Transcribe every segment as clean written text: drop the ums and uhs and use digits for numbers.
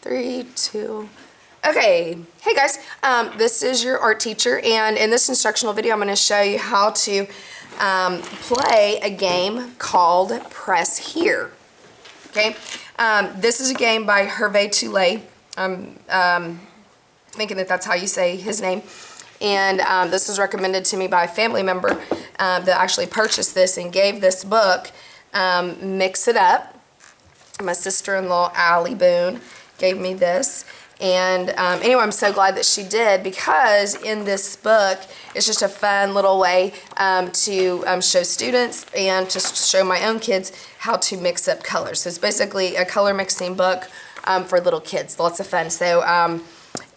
3, 2. Okay, hey guys, this is your art teacher, and in this instructional video I'm going to show you how to play a game called Press Here. Okay, this is a game by Hervé Tullet. I'm thinking that that's how you say his name, and this was recommended to me by a family member that actually purchased this and gave this book, Mix It Up. My sister-in-law, Allie Boone, gave me this. And anyway, I'm so glad that she did, because in this book, it's just a fun little way to show students and to show my own kids how to mix up colors. So it's basically a color mixing book for little kids. Lots of fun. So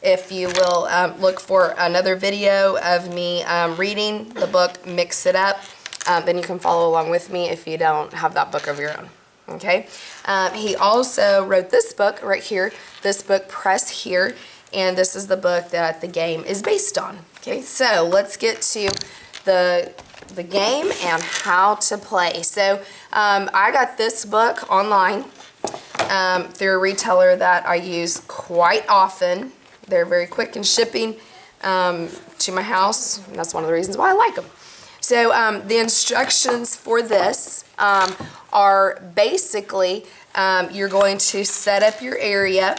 if you will look for another video of me reading the book Mix It Up, then you can follow along with me if you don't have that book of your own. Okay, he also wrote this book right here, this book Press Here, and this is the book that the game is based on. Okay, so let's get to the game and how to play. So I got this book online through a retailer that I use quite often. They're very quick in shipping to my house, and that's one of the reasons why I like them. So the instructions for this are basically you're going to set up your area.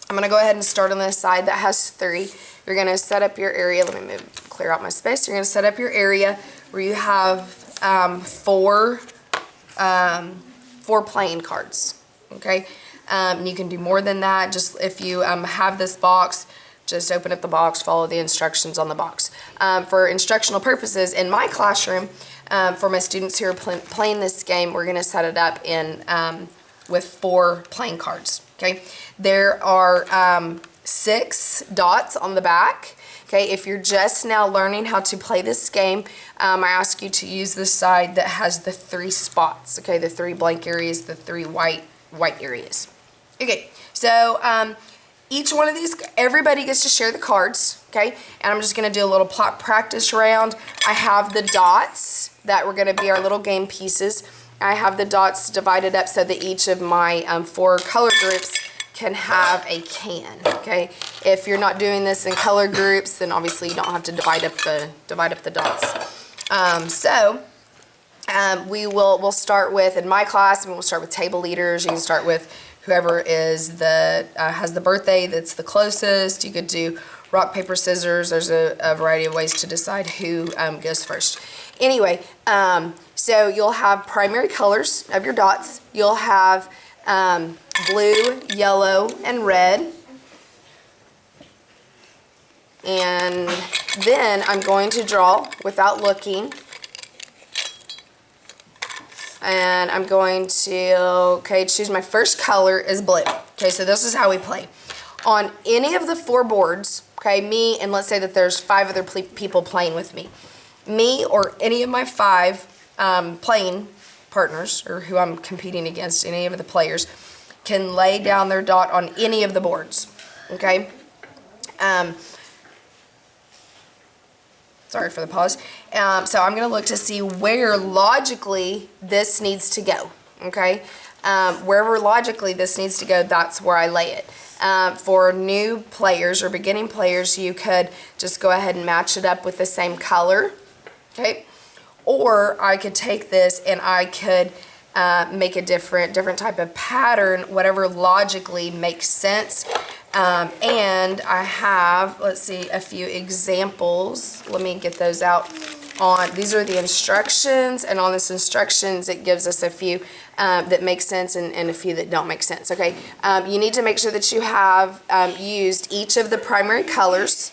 I'm going to go ahead and start on the side that has 3. You're going to set up your area. Let me clear out my space. You're going to set up your area where you have 4 playing cards. Okay, you can do more than that. Just if you have this box, just open up the box, follow the instructions on the box. For instructional purposes, in my classroom, for my students who are playing this game, we're going to set it up in with 4 playing cards. Okay, there are 6 dots on the back. Okay, if you're just now learning how to play this game, I ask you to use the side that has the 3 spots. Okay, the 3 blank areas, the 3 white areas. Okay, so each one of these, everybody gets to share the cards, okay? And I'm just gonna do a little practice round. I have the dots that were gonna be our little game pieces. I have the dots divided up so that each of my 4 color groups can have a can, okay? If you're not doing this in color groups, then obviously you don't have to divide up the dots. We'll start with, in my class, we'll start with table leaders. You can start with whoever is has the birthday that's the closest. You could do rock, paper, scissors. There's a variety of ways to decide who goes first. Anyway, so you'll have primary colors of your dots. You'll have blue, yellow, and red. And then I'm going to draw without looking. And I'm going to, choose my first color is blue. Okay, so this is how we play. On any of the 4 boards, me, and let's say that there's 5 other people playing with me. Me or any of my 5 playing partners, or who I'm competing against, any of the players, can lay down their dot on any of the boards, okay? Sorry for the pause. So I'm going to look to see where logically this needs to go, okay? Wherever logically this needs to go, that's where I lay it. For new players or beginning players, you could just go ahead and match it up with the same color, okay? Or I could take this and I could make a different type of pattern, whatever logically makes sense. And I have, let's see, a few examples. Let me get those out. These are the instructions, and on this instructions it gives us a few that make sense and a few that don't make sense. Okay, you need to make sure that you have used each of the primary colors.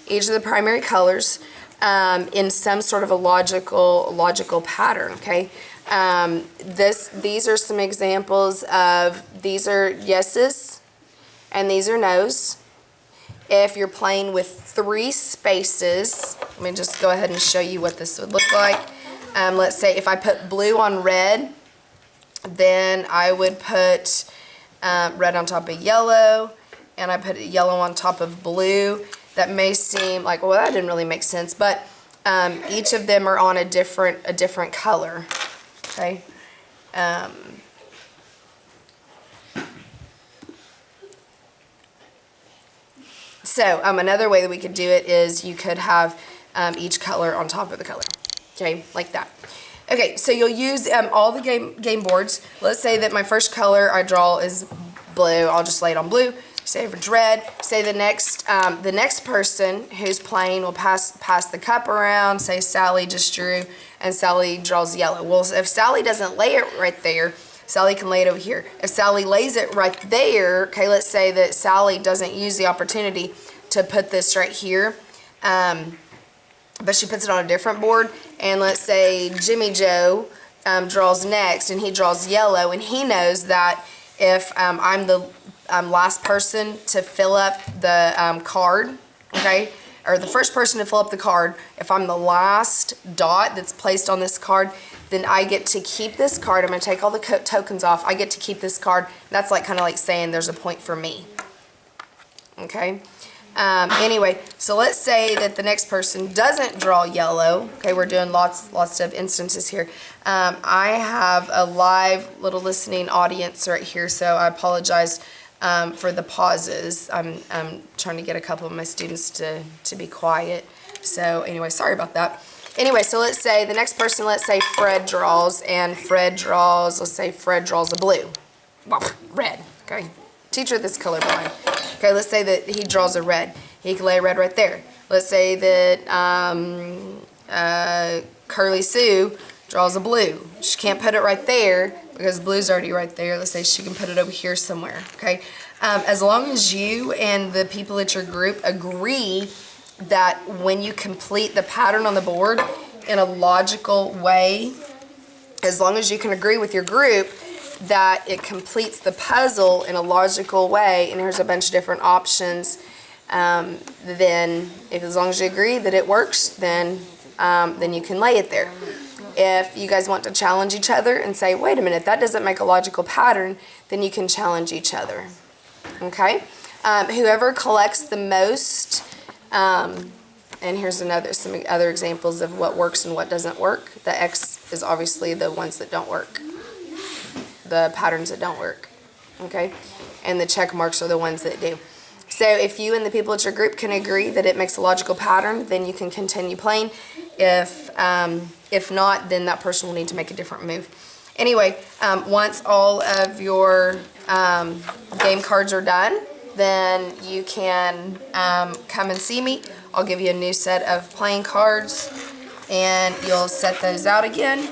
Each of the primary colors in some sort of a logical pattern. Okay. These are some examples of, these are yeses and these are nos. If you're playing with 3 spaces, let me just go ahead and show you what this would look like. Let's say if I put blue on red, then I would put red on top of yellow, and I put yellow on top of blue. That may seem like, well, that didn't really make sense, but each of them are on a different color. Okay. So another way that we could do it is you could have each color on top of the color. Okay, like that. Okay, so you'll use all the game boards. Let's say that my first color I draw is blue. I'll just lay it on blue. Say if it's red. Say the next person who's playing will pass the cup around. Say Sally just drew, and Sally draws yellow. Well, if Sally doesn't lay it right there, Sally can lay it over here. If Sally lays it right there, okay, let's say that Sally doesn't use the opportunity to put this right here, but she puts it on a different board, and let's say Jimmy Joe draws next, and he draws yellow, and he knows that if I'm the last person to fill up the card, okay, or the first person to fill up the card, if I'm the last dot that's placed on this card, then I get to keep this card. I'm going to take all the tokens off. I get to keep this card. That's like kind of like saying there's a point for me. Okay. Anyway, so let's say that the next person doesn't draw yellow. Okay, we're doing lots of instances here. I have a live little listening audience right here, so I apologize for the pauses. I'm trying to get a couple of my students to be quiet. So anyway, sorry about that. Anyway, so let's say the next person, let's say Fred draws, and Fred draws, let's say Fred draws a blue. Well, red, okay. Teacher that's colorblind. Okay, let's say that he draws a red. He can lay a red right there. Let's say that Curly Sue draws a blue. She can't put it right there because blue's already right there. Let's say she can put it over here somewhere, okay? As long as you and the people at your group agree that when you complete the pattern on the board in a logical way, as long as you can agree with your group that it completes the puzzle in a logical way, and here's a bunch of different options, then as long as you agree that it works, then you can lay it there. If you guys want to challenge each other and say, wait a minute, that doesn't make a logical pattern, then you can challenge each other. Okay? Whoever collects the most, and here's some other examples of what works and what doesn't work. The X is obviously the ones that don't work, the patterns that don't work, okay? And the check marks are the ones that do. So if you and the people at your group can agree that it makes a logical pattern, then you can continue playing. If not, then that person will need to make a different move. Anyway, once all of your game cards are done, then you can come and see me. I'll give you a new set of playing cards, and you'll set those out again.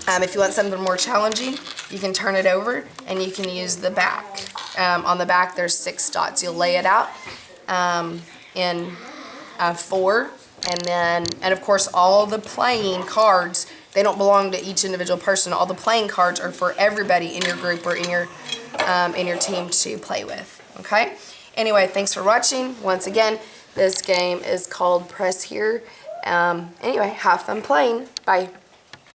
If you want something more challenging, you can turn it over, and you can use the back. On the back, there's 6 dots. You'll lay it out in 4, and of course, all the playing cards, they don't belong to each individual person. All the playing cards are for everybody in your group or in your team to play with. Okay? Anyway, thanks for watching. Once again, this game is called Press Here. Anyway, have fun playing. Bye.